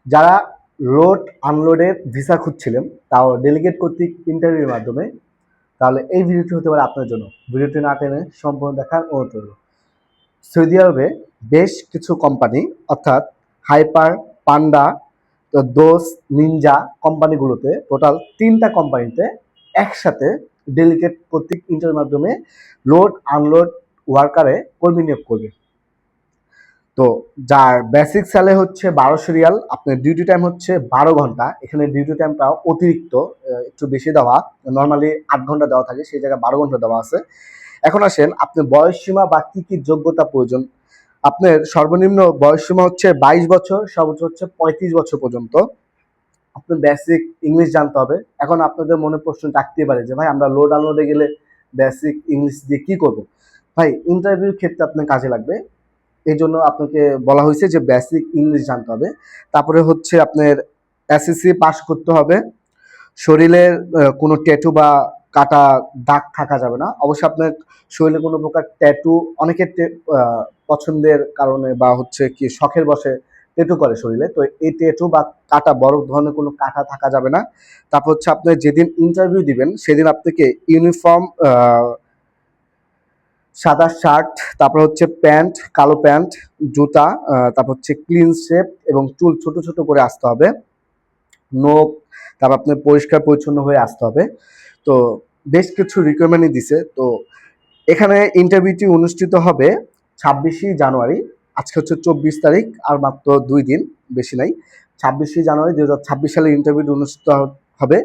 যারা load আনলোডের visa খুঁজছিলেন, তাও delegate কর্তৃক ইন্টারভিউর মাধ্যমে, তাহলে এই ভিডিওটি হতে পারে আপনার জন্য। ভিডিওটি না টেনে সম্পূর্ণ দেখার অনুরোধ রইল। সৌদি আরবে বেশ কিছু কোম্পানি, অর্থাৎ হাইপার, পান্ডা, দোস, নিনজা কোম্পানিগুলোতে, টোটাল 3টা কোম্পানিতে একসাথে ডেলিগেট কর্তৃক ইন্টারভিউর মাধ্যমে লোড আনলোড ওয়ার্কারে কর্মী নিয়োগ করবে। তো যার বেসিক স্যালারি হচ্ছে 1200 রিয়াল, আপনার ডিউটি টাইম হচ্ছে 12 ঘন্টা। এখানে ডিউটি টাইমটা অতিরিক্ত, একটু বেশি দেওয়া, নর্মালি 8 ঘন্টা দেওয়া থাকে, সেই জায়গায় 12 ঘন্টা দেওয়া আছে। এখন আসেন আপনার বয়সসীমা বা কি কি যোগ্যতা প্রয়োজন। আপনার সর্বনিম্ন বয়সসীমা হচ্ছে 22 বছর, সর্বোচ্চ হচ্ছে 35 বছর পর্যন্ত। আপনার বেসিক ইংলিশ জানতে হবে। এখন আপনাদের মনে প্রশ্ন জাগতেই পারে যে ভাই আমরা লোড আনলোডে গেলে বেসিক ইংলিশ দিয়ে কি করব। ভাই ইন্টারভিউর ক্ষেত্রে আপনার কাজে লাগবে, এই জন্য আপনাকে বলা হয়েছে যে বেসিক ইংলিশ জানতে হবে। তারপরে হচ্ছে আপনার এসএসসি পাস করতে হবে। শরীরের কোনো ট্যাটু বা কাটা দাগ থাকা যাবে না। অবশ্যই আপনার শরীরে কোনো প্রকার ট্যাটু, অনেকের পছন্দের কারণে বা হচ্ছে কি শখের বশে ট্যাটু করে শরীরে, তো এই ট্যাটু বা কাটা, বড় ধরনের কোনো কাটা থাকা যাবে না। তারপর হচ্ছে আপনি যেদিন ইন্টারভিউ দিবেন সেদিন আপনাকে ইউনিফর্ম, সাদা শার্ট, তারপর হচ্ছে প্যান্ট, কালো প্যান্ট, জুতা, তারপর হচ্ছে ক্লিন শেপ এবং চুল ছোট ছোট করে আসতে হবে, নখ, তারপর আপনার পরিষ্কার পরিচ্ছন্ন হয়ে আসতে হবে। তো বেশ কিছু রিকোয়ারমেন্ট দিছে। তো এখানে ইন্টারভিউটি অনুষ্ঠিত হবে 26শে জানুয়ারি। আজকে হচ্ছে 24 তারিখ, আর মাত্র 2 দিন, বেশি নাই। 26শে জানুয়ারি 2026 সালে ইন্টারভিউ অনুষ্ঠিত হবে।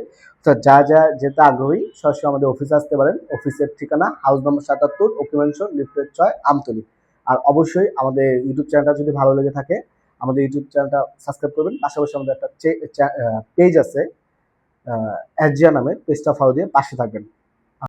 তো যা যা যেতে আগ্রহী সরাসরি আমাদের অফিসে আসতে পারেন। অফিসের ঠিকানা হাউস নম্বর 77, ওকিমেনশন, লিফটেড 6, আমতলী। আর অবশ্যই আমাদের ইউটিউব চ্যানেলটা যদি ভালো লেগে থাকে, আমাদের ইউটিউব চ্যানেলটা সাবস্ক্রাইব করবেন। পাশাপাশি আমাদের একটা পেজ আছে, অ্যাজিয়া নামে, পেজটা ফলো দিয়ে পাশে থাকবেন।